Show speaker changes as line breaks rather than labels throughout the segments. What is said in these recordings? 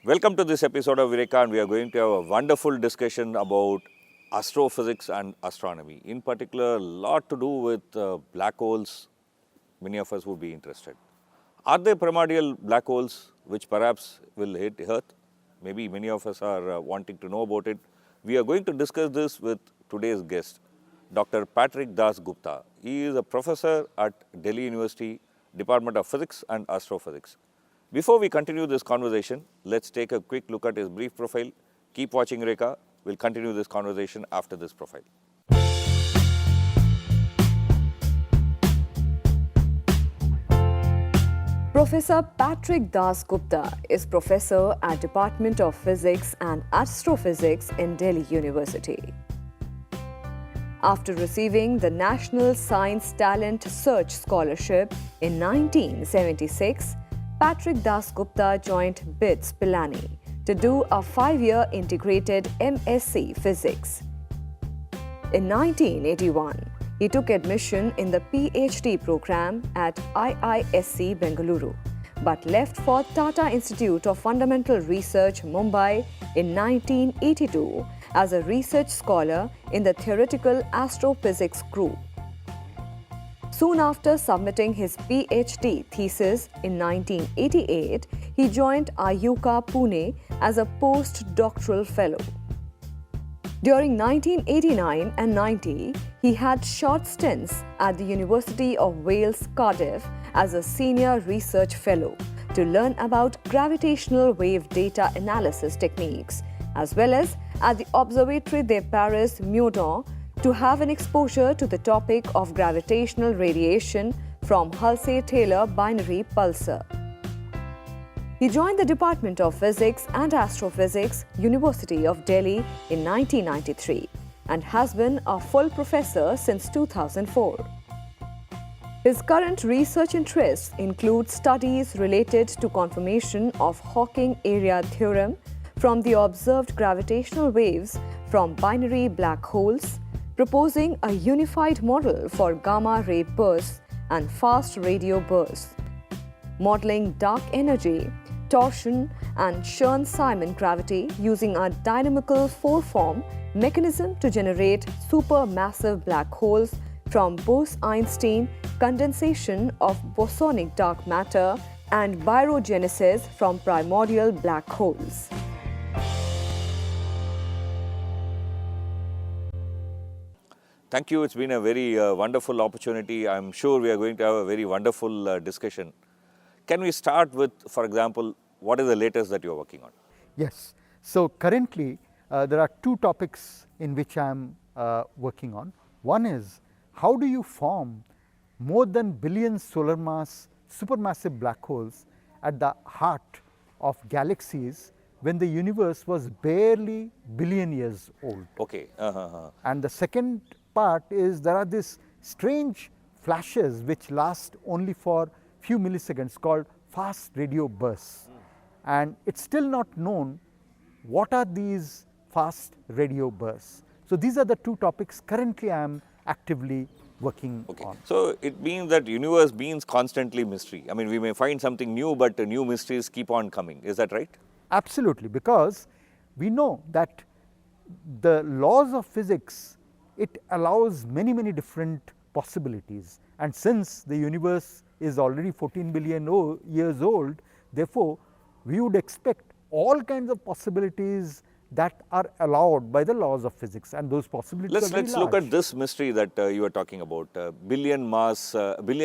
Welcome to this episode of Vireka, and we are going to have a wonderful discussion about astrophysics and astronomy. In particular, a lot to do with black holes. Many of us would be interested. Are there primordial black holes which perhaps will hit Earth? Maybe many of us are wanting to know about it. We are going to discuss this with today's guest, Dr. Patrick Das Gupta. He is a professor at Delhi University, Department of Physics and Astrophysics. Before we continue this conversation, let's take a quick look at his brief profile. Keep watching Vireka. We'll continue this conversation after this profile.
Professor Patrick Das Gupta is professor at Department of Physics and Astrophysics in Delhi University. After receiving the National Science Talent Search Scholarship in 1976, Patrick Das Gupta joined BITS Pilani to do a 5-year integrated MSc Physics. In 1981, he took admission in the PhD program at IISc Bengaluru, but left for Tata Institute of Fundamental Research, Mumbai in 1982 as a research scholar in the Theoretical Astrophysics group. Soon after submitting his PhD thesis in 1988, he joined IUCAA Pune as a postdoctoral fellow. During 1989 and 90, he had short stints at the University of Wales, Cardiff as a senior research fellow to learn about gravitational wave data analysis techniques, as well as at the Observatoire de Paris Meudon to have an exposure to the topic of gravitational radiation from Halsey-Taylor binary pulsar. He joined the Department of Physics and Astrophysics, University of Delhi in 1993 and has been a full professor since 2004. His current research interests include studies related to confirmation of Hawking area theorem from the observed gravitational waves from binary black holes, proposing a unified model for gamma-ray bursts and fast radio bursts, modeling dark energy, torsion and Chern-Simons gravity using a dynamical four-form mechanism to generate supermassive black holes from Bose-Einstein condensation of bosonic dark matter and birogenesis from primordial black holes.
Thank you. It's been a very wonderful opportunity. I'm sure we are going to have a very wonderful discussion. Can we start with, for example, what is the latest that you're working on?
Yes. So currently, there are two topics in which I am working on. One is, how do you form more than billion solar mass supermassive black holes at the heart of galaxies when the universe was barely billion years old?
Okay.
And the second part is, there are these strange flashes which last only for few milliseconds called fast radio bursts. And it's still not known what are these fast radio bursts. So these are the two topics currently I am actively working on.
So it means that universe means constantly mystery. I mean, we may find something new, but new mysteries keep on coming. Is that right?
Absolutely, because we know that the laws of physics, it allows many different possibilities. And since the universe is already 14 billion years old, therefore, we would expect all kinds of possibilities that are allowed by the laws of physics, and those possibilities are very
Let's
large.
look at this mystery that you are talking about, billion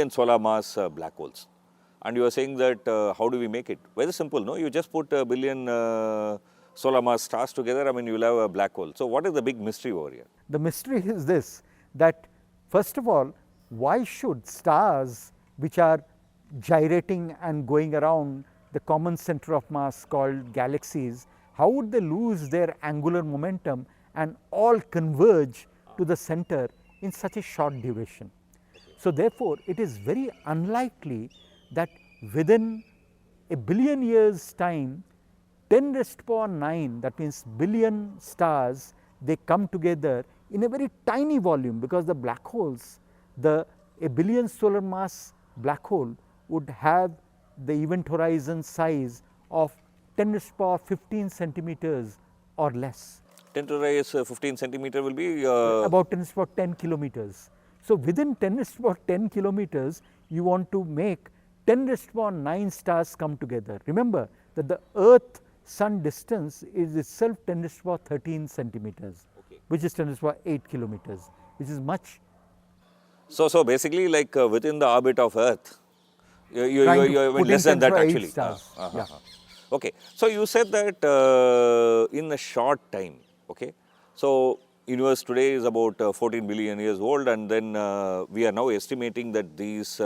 solar mass black holes. And you are saying that how do we make it? Very simple, no? You just put a billion solar mass stars together, I mean, you will have a black hole. So what is the big mystery over here?
The mystery is this, that first of all, why should stars which are gyrating and going around the common center of mass called galaxies, how would they lose their angular momentum and all converge to the center in such a short duration? So therefore, it is very unlikely that within a billion years time, 10⁻⁹, that means billion stars, they come together in a very tiny volume, because the black holes, a billion solar mass black hole would have the event horizon size of 10 raised to the power 15 centimeters or less.
10 to the raise 15 centimeter will be
About 10 raised to the power 10 kilometers. So, within 10 raised to the power 10 kilometers, you want to make 10 raised to the power 9 stars come together. Remember that the Earth Sun distance is itself 10 raised to the power 13 centimeters, which is 10 raised to the power 8 kilometers, which is much.
So basically, like within the orbit of Earth, you
Trying to
I mean,
put
less
in
than that
10 to the power 8
actually.
stars. Yeah.
Okay. So you said that in a short time. Okay. So universe today is about 14 billion years old, and then we are now estimating that these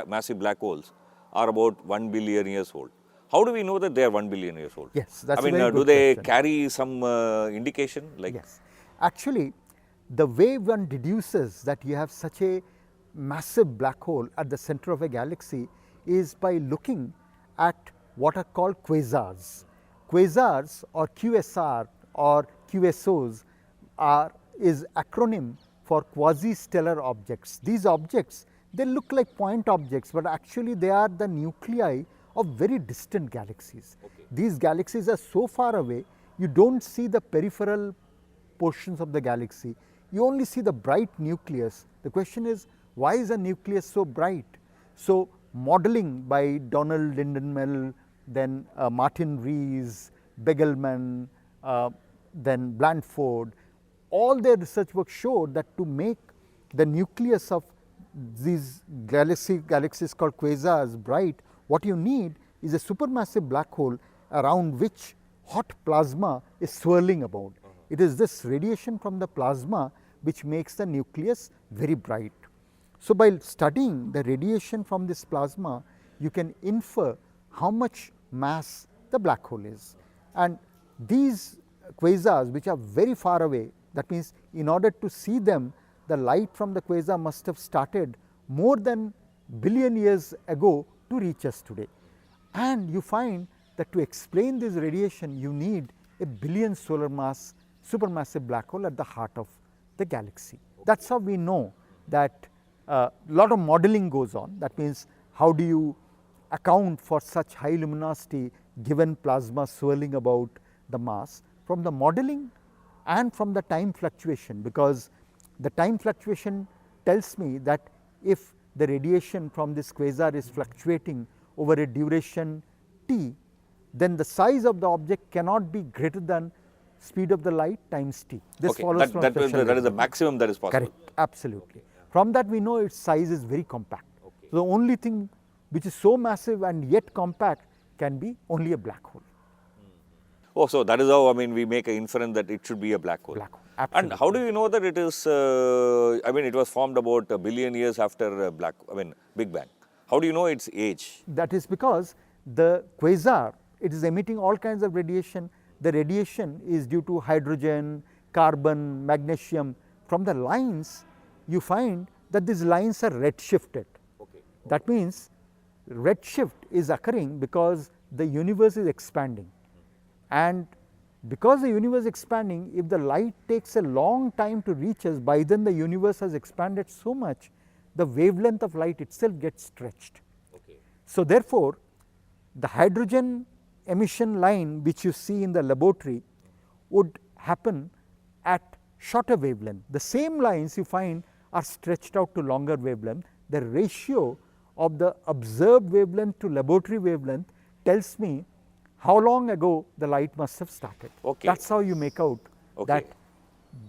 massive black holes are about 1 billion years old. How do we know that they are 1 billion years old?
Yes, that's
I mean,
a very
do
good
they
question.
carry some indication? Like
Yes. Actually, the way one deduces that you have such a massive black hole at the center of a galaxy is by looking at what are called quasars. Quasars or QSR or QSOs is acronym for quasi-stellar objects. These objects, they look like point objects, but actually they are the nuclei of very distant galaxies. These galaxies are so far away, you do not see the peripheral portions of the galaxy, you only see the bright nucleus. The question is, why is the nucleus so bright? So, modeling by Donald Lindenmel, then Martin Rees, Begelman, then Blandford, all their research work showed that to make the nucleus of these galaxies called quasars bright, what you need is a supermassive black hole around which hot plasma is swirling about. It is this radiation from the plasma which makes the nucleus very bright. So, by studying the radiation from this plasma, you can infer how much mass the black hole is. And these quasars, which are very far away, that means in order to see them, the light from the quasar must have started more than billion years ago to reach us today. And you find that to explain this radiation, you need a billion solar mass supermassive black hole at the heart of the galaxy. That is how we know that lot of modeling goes on. That means, how do you account for such high luminosity given plasma swirling about the mass? From the modeling and from the time fluctuation, because the time fluctuation tells me that if the radiation from this quasar is fluctuating over a duration t, then the size of the object cannot be greater than speed of the light times t. This follows from
that
special
is the
relativity.
maximum that is possible.
Correct, absolutely. From that we know its size is very compact. So, the only thing which is so massive and yet compact can be only a black hole.
Oh, so that is how, I mean, we make an inference that it should be a black hole.
Black hole,
And
absolutely.
how do you know that it is, I mean, it was formed about a billion years after Big Bang. How do you know its age?
That is because the quasar, it is emitting all kinds of radiation. The radiation is due to hydrogen, carbon, magnesium. From the lines, you find that these lines are redshifted. That means redshift is occurring because the universe is expanding. And because the universe is expanding, if the light takes a long time to reach us, by then the universe has expanded so much, the wavelength of light itself gets stretched. So, therefore, the hydrogen emission line which you see in the laboratory would happen at shorter wavelength. The same lines you find are stretched out to longer wavelength. The ratio of the observed wavelength to laboratory wavelength tells me how long ago the light must have started.
Okay.
That is how you make out
Okay.
that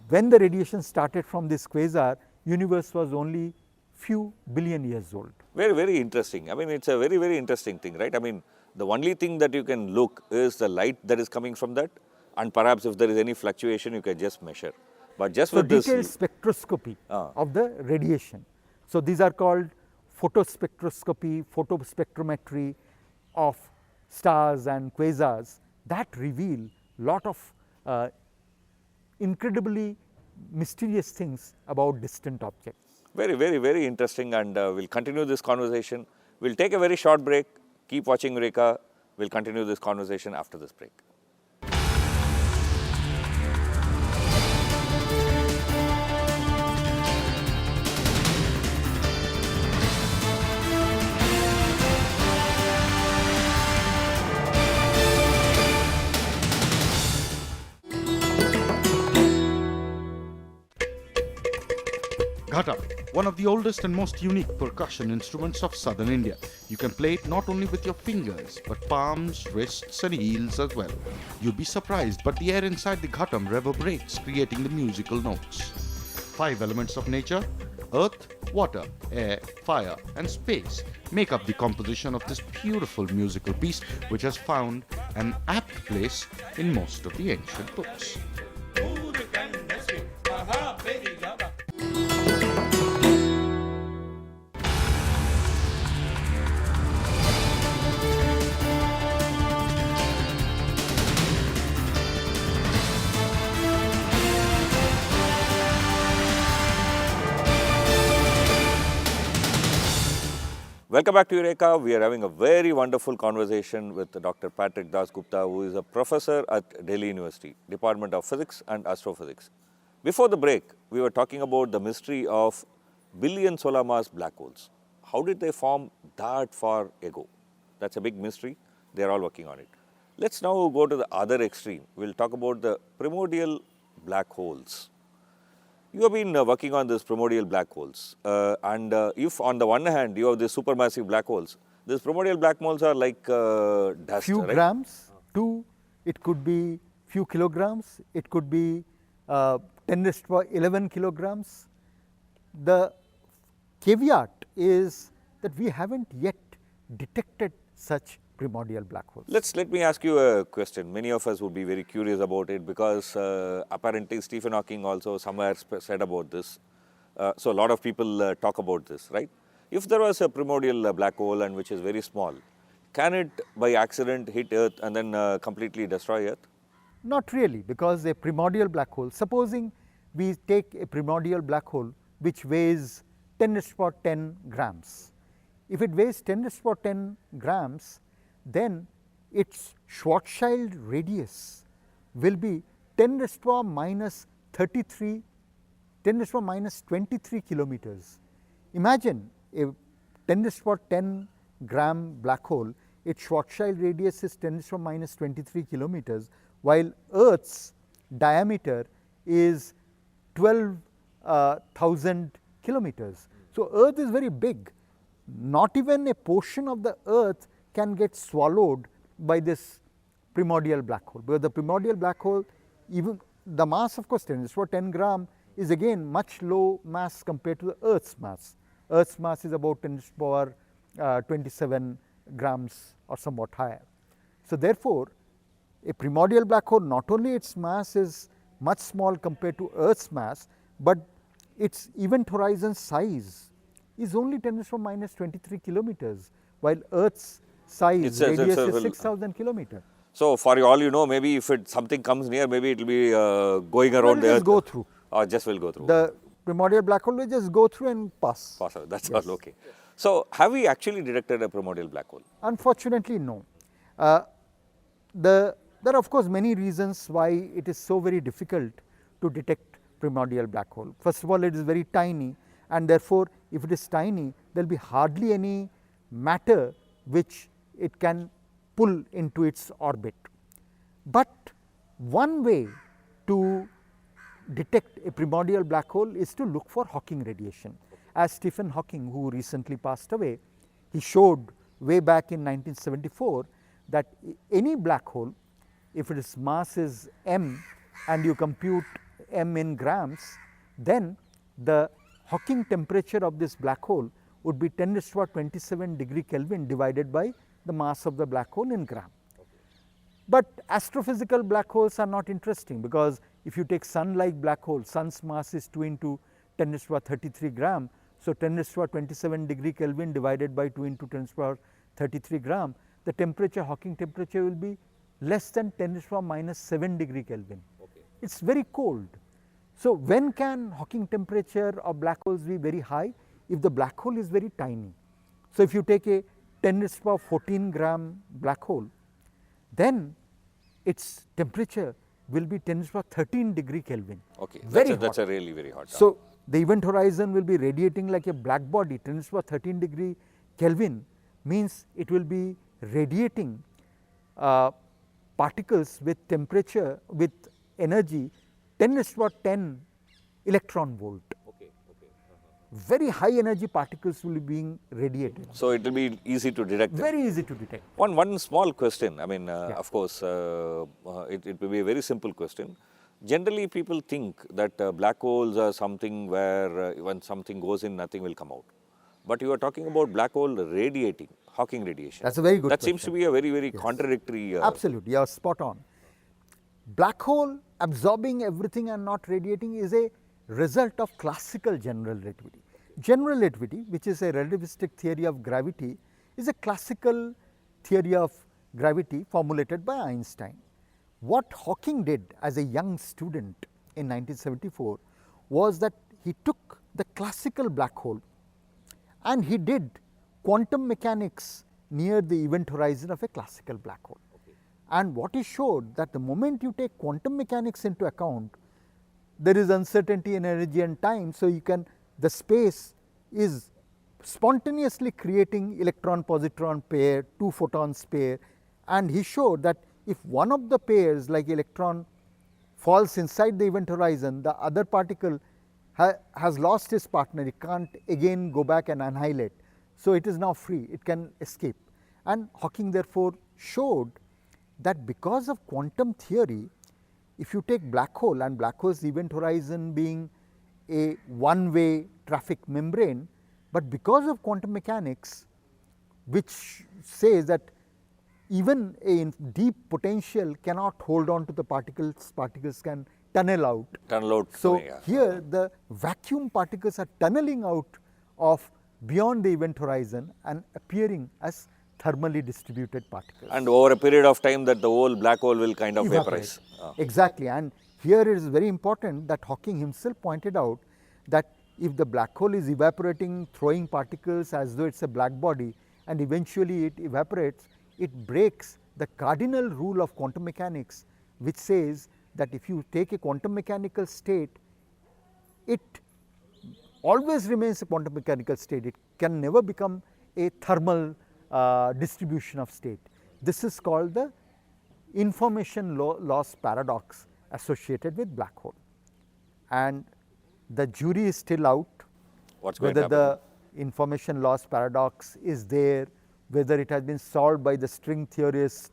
when the radiation started from this quasar, universe was only few billion years old.
Very, very interesting. I mean, it's a very, very interesting thing, right? I mean, the only thing that you can look is the light that is coming from that, and perhaps if there is any fluctuation, you can just measure. But just
So,
with this,
detailed spectroscopy
Ah.
of the radiation. So, these are called photospectroscopy, photospectrometry of stars and quasars that reveal lot of incredibly mysterious things about distant objects.
very, very, very interesting, and we'll continue this conversation. We'll take a very short break. Keep watching Eureka. We'll continue this conversation after this break.
Ghatam, one of the oldest and most unique percussion instruments of southern India. You can play it not only with your fingers, but palms, wrists and heels as well. You'd be surprised, but the air inside the Ghatam reverberates, creating the musical notes. 5 elements of nature, earth, water, air, fire and space make up the composition of this beautiful musical piece, which has found an apt place in most of the ancient books.
Welcome back to Eureka. We are having a very wonderful conversation with Dr. Patrick Dasgupta, who is a professor at Delhi University, Department of Physics and Astrophysics. Before the break, we were talking about the mystery of billion solar mass black holes. How did they form that far ago? That's a big mystery. They are all working on it. Let's now go to the other extreme. We'll talk about the primordial black holes. You have been working on these primordial black holes, and if on the one hand you have these supermassive black holes, these primordial black holes are like dust,
Few
right?
grams to, it could be few kilograms, it could be 10 raised to power 11 kilograms. The caveat is that we haven't yet detected such primordial black holes.
Let me ask you a question. Many of us would be very curious about it because apparently Stephen Hawking also somewhere said about this. So a lot of people talk about this, right? If there was a primordial black hole and which is very small, can it by accident hit Earth and then completely destroy Earth?
Not really, because a primordial black hole, supposing we take a primordial black hole which weighs 10 raised to power 10 grams. If it weighs 10 raised to power 10 grams, then its Schwarzschild radius will be 10 raised to power minus 33, 10 raised to power minus 23 kilometers. Imagine a 10 raised to power 10 gram black hole, its Schwarzschild radius is 10 raised to power minus 23 kilometers, while Earth's diameter is 12,000 kilometers. So Earth is very big. Not even a portion of the Earth can get swallowed by this primordial black hole, because the primordial black hole, even the mass of course 10 raised to power 10 gram is again much low mass compared to the Earth's mass. Earth's mass is about 10 raised to power 27 grams or somewhat higher. So therefore, a primordial black hole, not only its mass is much small compared to Earth's mass, but its event horizon size is only 10 raised to power minus 23 kilometers, while Earth's size radius is 6,000 kilometers.
So for all you know, maybe if something comes near, maybe it will be going around the Earth.
Just go through.
Or just will go through.
The primordial black hole will just go through and pass.
Pass out. That's all okay. So have we actually detected a primordial black hole?
Unfortunately, no. There are of course many reasons why it is so very difficult to detect primordial black hole. First of all, it is very tiny, and therefore, if it is tiny, there will be hardly any matter which it can pull into its orbit. But one way to detect a primordial black hole is to look for Hawking radiation. As Stephen Hawking, who recently passed away, he showed way back in 1974 that any black hole, if its mass is m and you compute m in grams, then the Hawking temperature of this black hole would be 10 raised to power 27 degree Kelvin divided by the mass of the black hole in gram. But astrophysical black holes are not interesting, because if you take sun-like black hole, sun's mass is 2 into 10 raised to power 33 gram. So 10 raised to power 27 degree Kelvin divided by 2 into 10 raised to power 33 gram, the temperature, Hawking temperature will be less than 10 raised to power minus 7 degree Kelvin. It is very cold. So when can Hawking temperature of black holes be very high? If the black hole is very tiny. So if you take a 10 raised to power 14 gram black hole, then its temperature will be 10 raised to power 13 degree Kelvin.
Okay,
very
that's
hot.
a really very hot.
So the event horizon will be radiating like a black body. 10 raised to power 13 degree Kelvin means it will be radiating particles with temperature, with energy 10 raised to power 10 electron volt. very high energy particles will be being radiated.
So it will be easy to detect them.
Very easy to detect.
One small question. I mean, of course, it will be a very simple question. Generally, people think that black holes are something where when something goes in, nothing will come out. But you are talking about black hole radiating, Hawking radiation.
That's a very good
That
question.
seems to be a very contradictory.
Absolutely, you are spot on. Black hole absorbing everything and not radiating is a result of classical general relativity. General relativity, which is a relativistic theory of gravity, is a classical theory of gravity formulated by Einstein. What Hawking did as a young student in 1974 was that he took the classical black hole and he did quantum mechanics near the event horizon of a classical black hole. And what he showed that the moment you take quantum mechanics into account, there is uncertainty in energy and time. So, you can the space is spontaneously creating electron positron pair, two photons pair, and he showed that if one of the pairs like electron falls inside the event horizon, the other particle has lost its partner, it can't again go back and annihilate. So, it is now free, it can escape. And Hawking therefore showed that because of quantum theory, if you take black hole and black hole's event horizon being a one-way traffic membrane, but because of quantum mechanics which says that even a deep potential cannot hold on to the particles, particles can tunnel out.
Tunnel out.
So,
yeah.
here the vacuum particles are tunneling out of beyond the event horizon and appearing as thermally distributed particles.
And over a period of time that the whole black hole will kind of
Evaporate.
vaporize.
Exactly, and here it is very important that Hawking himself pointed out that if the black hole is evaporating, throwing particles as though it is a black body and eventually it evaporates, it breaks the cardinal rule of quantum mechanics, which says that if you take a quantum mechanical state, it always remains a quantum mechanical state, it can never become a thermal distribution of state. This is called the information loss paradox associated with black hole. And the jury is still out
What's going to
whether
happen?
the information loss paradox is there, whether it has been solved by the string theorists,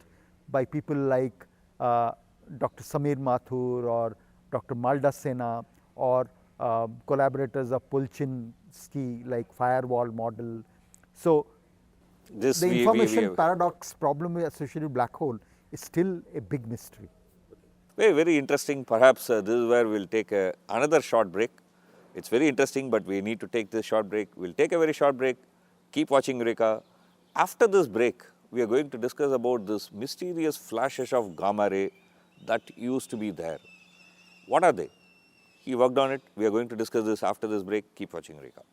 by people like Dr. Samir Mathur or Dr. Maldacena or collaborators of Polchinski like firewall model. So,
This
the
we
information paradox problem associated with black hole is still a big mystery.
very interesting. Perhaps this is where we will take another short break. It's very interesting, but we need to take this short break. We'll take a very short break. Keep watching Eureka. After this break, we are going to discuss about this mysterious flashes of gamma ray that used to be there. What are they? He worked on it. We are going to discuss this after this break. Keep watching Eureka.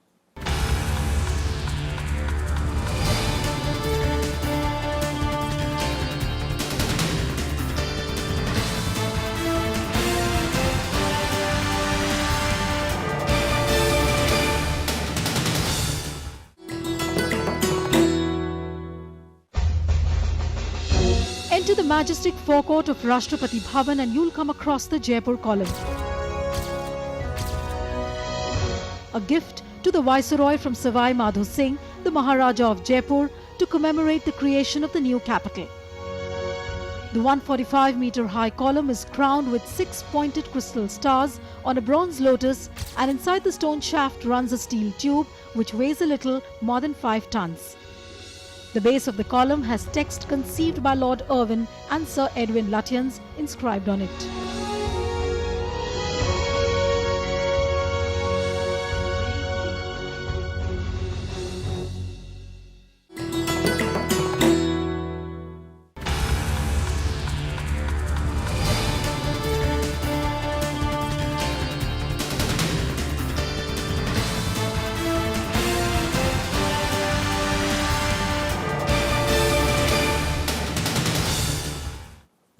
Enter the majestic forecourt of Rashtrapati Bhavan and you'll come across the Jaipur column. A gift to the Viceroy from Savai Madho Singh, the Maharaja of Jaipur, to commemorate the creation of the new capital. The 145-meter high column is crowned with 6 pointed crystal stars on a bronze lotus, and inside the stone shaft runs a steel tube which weighs a little more than 5 tons. The base of the column has text conceived by Lord Irwin and Sir Edwin Lutyens inscribed on it.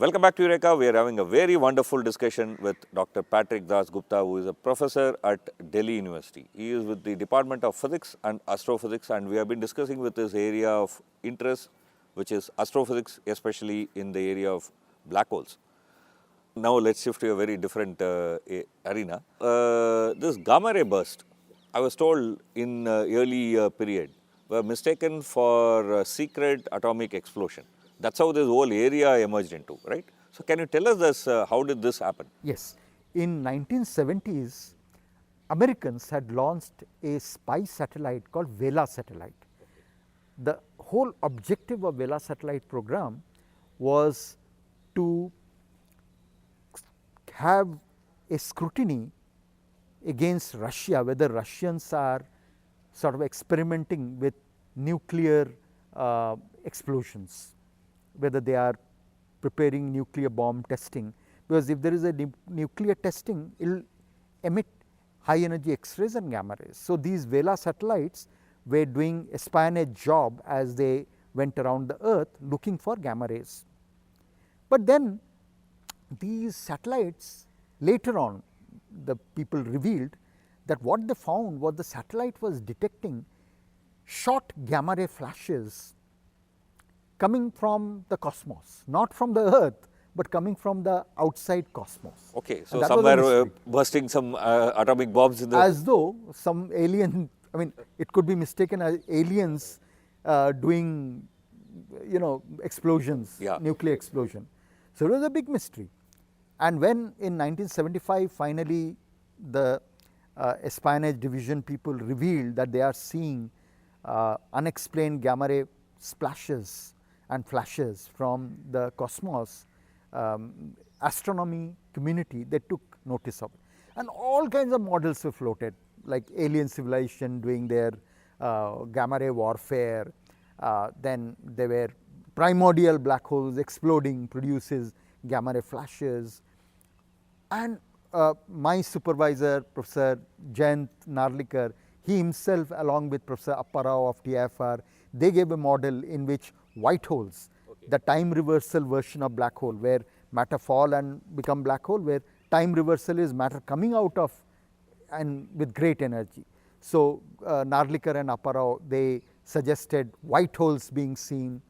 Welcome back to Eureka. We are having a very wonderful discussion with Dr. Patrick Das Gupta, who is a professor at Delhi University. He is with the Department of Physics and Astrophysics, and we have been discussing with this area of interest, which is astrophysics, especially in the area of black holes. Now let's shift to a very different arena. This gamma ray burst, I was told in early period, were mistaken for secret atomic explosion. That's how this whole area emerged into, right? So can you tell us this, how did this happen?
Yes, in 1970s, Americans had launched a spy satellite called Vela satellite. The whole objective of Vela satellite program was to have a scrutiny against Russia, whether Russians are sort of experimenting with nuclear explosions, whether they are preparing nuclear bomb testing, because if there is a nuclear testing, it will emit high energy X-rays and gamma rays. So these Vela satellites were doing espionage job as they went around the earth looking for gamma rays. But then these satellites, later on the people revealed that what they found was the satellite was detecting short gamma ray flashes coming from the cosmos, not from the earth, but coming from the outside cosmos.
Okay,
And
so
that was a
somewhere
mystery.
bursting some atomic bombs in the...
As though some alien, I mean, it could be mistaken as aliens doing, explosions,
Yeah.
nuclear explosion. So it was a big mystery. And when in 1975 finally the espionage division people revealed that they are seeing unexplained gamma ray splashes and flashes from the cosmos, astronomy community, they took notice of it. And all kinds of models were floated, like alien civilization doing their gamma ray warfare. Then there were primordial black holes exploding produces gamma ray flashes. And my supervisor, Professor Jayant Narlikar, he himself along with Professor Apparao of TIFR, they gave a model in which white holes, the time reversal version of black hole, where matter fall and become black hole, where time reversal is matter coming out of and with great energy. So Narlikar and Apparao, they suggested white holes being seen,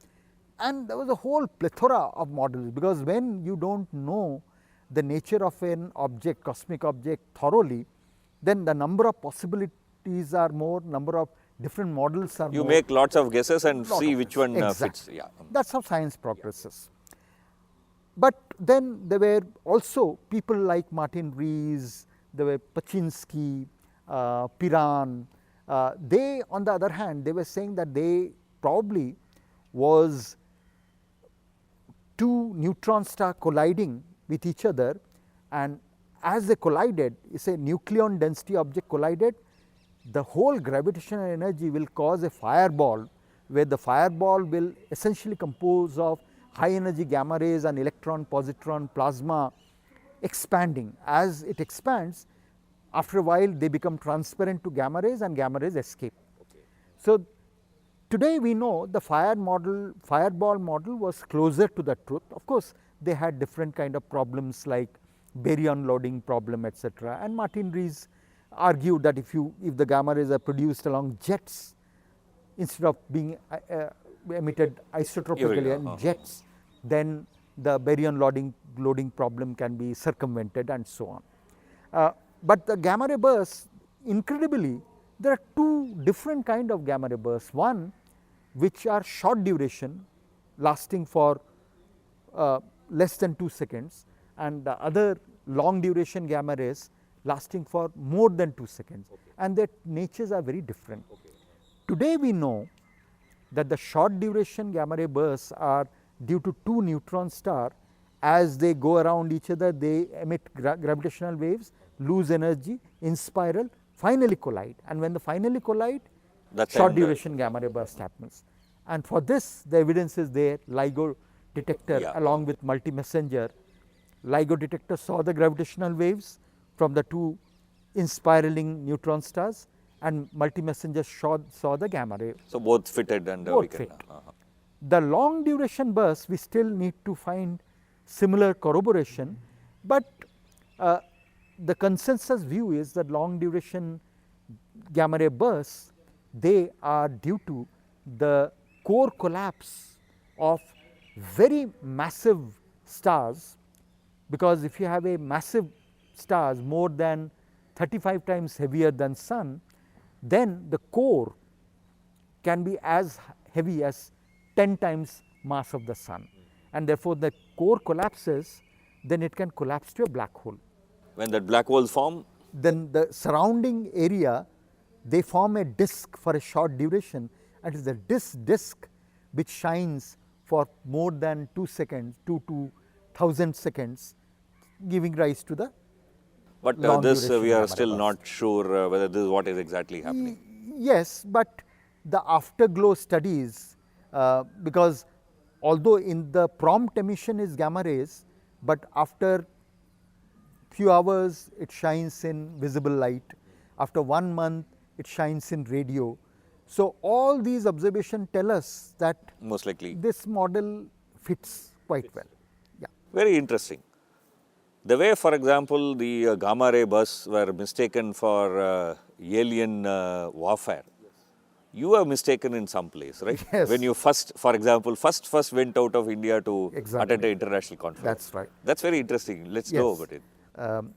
and there was a whole plethora of models, because when you don't know the nature of an object, cosmic object thoroughly, then the number of possibilities are more, number of different models are
You
more.
make lots of guesses and
Lot
see
of
which
guesses.
one
Exactly.
fits. Yeah.
That's how science progresses. But then there were also people like Martin Rees, there were Paczynski, Piran. They, on the other hand, they were saying that they probably was two neutron star colliding with each other, and as they collided, it's a nucleon density object collided, the whole gravitational energy will cause a fireball, where the fireball will essentially compose of high energy gamma rays and electron, positron, plasma expanding. As it expands, after a while they become transparent to gamma rays and gamma rays escape. So today we know the fireball model was closer to the truth. Of course, they had different kind of problems like baryon loading problem, etc. And Martin Rees argued that if the gamma rays are produced along jets instead of being emitted isotropically and jets, then the baryon loading problem can be circumvented and so on. But the gamma ray bursts, incredibly, there are two different kind of gamma ray bursts. One which are short duration, lasting for less than 2 seconds, and the other long duration gamma rays lasting for more than 2 seconds, and their natures are very different. Today we know that the short duration gamma ray bursts are due to two neutron stars. As they go around each other, they emit gravitational waves, lose energy in spiral, finally collide, and when they finally collide, short duration gamma ray burst happens. And for this, the evidence is there. LIGO detector along with multi-messenger, LIGO detector saw the gravitational waves from the two inspiraling neutron stars, and multi-messenger saw the gamma ray.
So both fitted and
Both fit. The long duration bursts, we still need to find similar corroboration, but the consensus view is that long duration gamma ray bursts, they are due to the core collapse of very massive stars, because if you have a massive stars more than 35 times heavier than sun, then the core can be as heavy as 10 times mass of the sun, and therefore the core collapses, then it can collapse to a black hole.
When that black holes form,
Then the surrounding area, they form a disk for a short duration, and it is the disk which shines for more than 2 seconds, 2 to 1000 seconds, giving rise to the
but
long
this
duration
we are
gamma
still
ray
not
burst.
sure whether this is what is exactly happening.
Yes, but the afterglow studies, because although in the prompt emission is gamma rays, but after few hours it shines in visible light, after 1 month it shines in radio. So all these observations tell us that
Most likely.
this model fits quite well. Yeah.
Very interesting. The way, for example, the gamma ray bursts were mistaken for alien warfare, you were mistaken in some place, right?
Yes.
When you first, for example, first went out of India to
Exactly.
attend an international conference.
That's right.
That's very interesting. Let's know
Yes.
about it.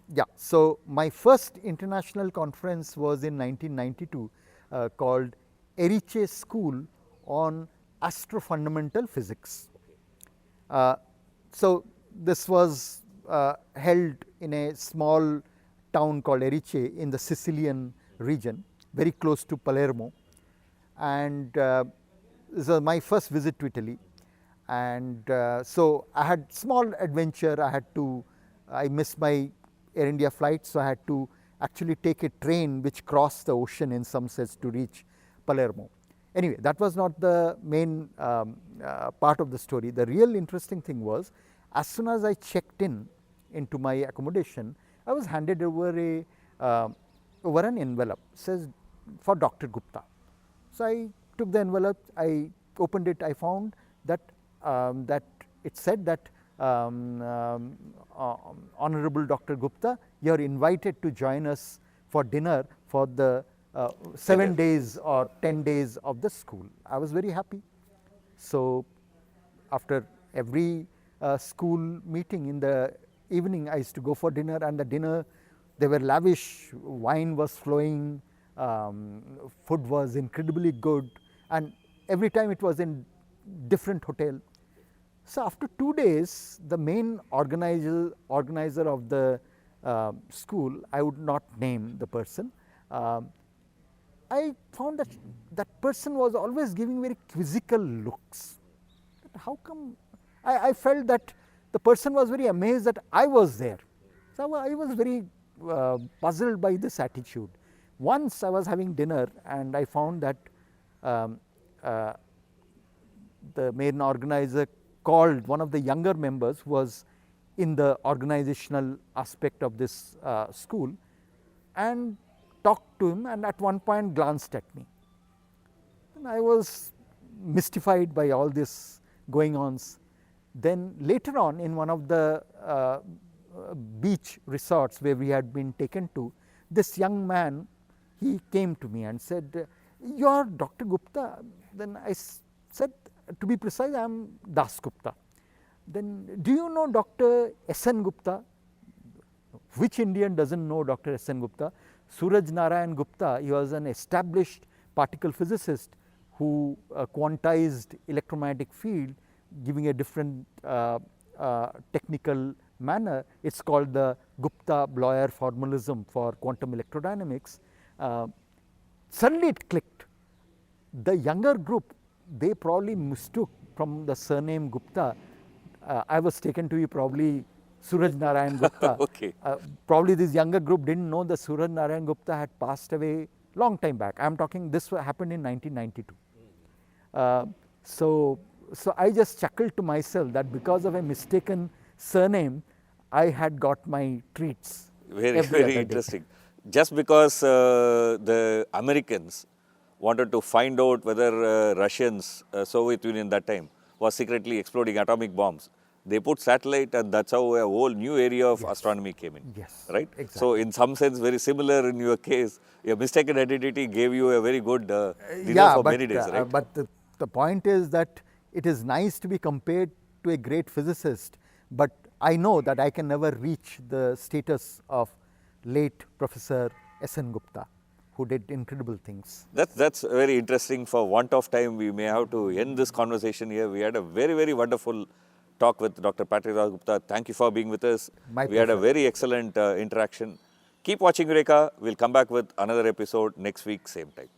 Yeah, so my first international conference was in 1992 called Erice School on Astrofundamental Physics. So this was held in a small town called Erice in the Sicilian region, very close to Palermo, and this was my first visit to Italy. And so I had small adventure. I missed my Air India flight, so I had to actually take a train which crossed the ocean in some sense to reach Palermo. Anyway, that was not the main part of the story. The real interesting thing was, as soon as I checked into my accommodation, I was handed over an envelope, says for Dr. Gupta. So I took the envelope, I opened it, I found that it said that Honorable Dr. Gupta, you are invited to join us for dinner for the 7 days or 10 days of the school. I was very happy. So after every school meeting in the evening, I used to go for dinner, and the dinner, they were lavish, wine was flowing, food was incredibly good, and every time it was in different hotel. So after 2 days, the main organizer of the school, I would not name the person, I found that that person was always giving very quizzical looks. How come? I felt that the person was very amazed that I was there. So I was very puzzled by this attitude. Once I was having dinner and I found that the main organizer called one of the younger members who was in the organizational aspect of this school and talked to him, and at one point glanced at me. And I was mystified by all this going on. Then later on, in one of the beach resorts where we had been taken to, this young man, he came to me and said, "You are Dr. Gupta?" Then I said, "To be precise, I am Das Gupta." Then, "Do you know Dr. S.N. Gupta?" Which Indian doesn't know Dr. S.N. Gupta? Suraj Narayan Gupta, he was an established particle physicist who quantized electromagnetic field, giving a different technical manner. It's called the Gupta-Bloyer formalism for quantum electrodynamics. Suddenly it clicked. The younger group, they probably mistook from the surname Gupta. I was taken to be probably Suraj Narayan Gupta.
Okay.
Probably this younger group didn't know that Suraj Narayan Gupta had passed away long time back. I am talking, this happened in 1992. So I just chuckled to myself that because of a mistaken surname, I had got my treats.
Very,
every
very
other day.
interesting. Just because the Americans wanted to find out whether Russians, Soviet Union that time, was secretly exploding atomic bombs, they put satellite, and that's how a whole new area of astronomy came in.
Yes,
Right?
exactly.
So in some sense, very similar in your case, your mistaken identity gave you a very good dinner for many days, right?
But the point is that it is nice to be compared to a great physicist, but I know that I can never reach the status of late Professor S.N. Gupta. who did incredible things.
That's very interesting. For want of time, we may have to end this conversation here. We had a very, very wonderful talk with Dr. Patrick Das Gupta. Thank you for being with us.
My
We had a
pleasure.
very excellent interaction. Keep watching Eureka. We'll come back with another episode next week, same time.